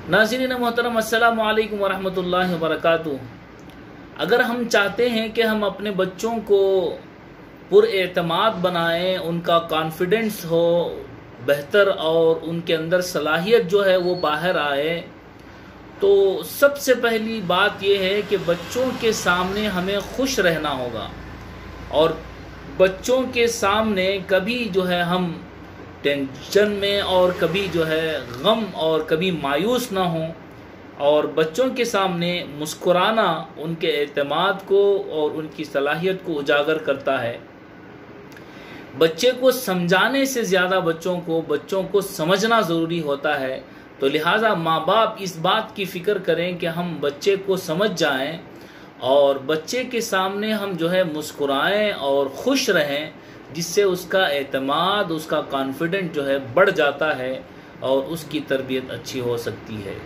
नाज़रीन मोहतरम, अस्सलामु अलैकुम वरहमतुल्लाहि वबरकातुहू। अगर हम चाहते हैं कि हम अपने बच्चों को पुरएतमाद बनाएं, उनका कॉन्फिडेंस हो बेहतर और उनके अंदर सलाहियत जो है वो बाहर आए, तो सबसे पहली बात ये है कि बच्चों के सामने हमें खुश रहना होगा और बच्चों के सामने कभी जो है हम टेंशन में और कभी जो है गम और कभी मायूस ना हों, और बच्चों के सामने मुस्कुराना उनके एतमाद को और उनकी सलाहियत को उजागर करता है। बच्चे को समझाने से ज़्यादा बच्चों को समझना ज़रूरी होता है। तो लिहाजा माँ बाप इस बात की फ़िक्र करें कि हम बच्चे को समझ जाएं और बच्चे के सामने हम जो है मुस्कुराएं और खुश रहें, जिससे उसका एतमाद, उसका कॉन्फिडेंट जो है बढ़ जाता है और उसकी तरबियत अच्छी हो सकती है।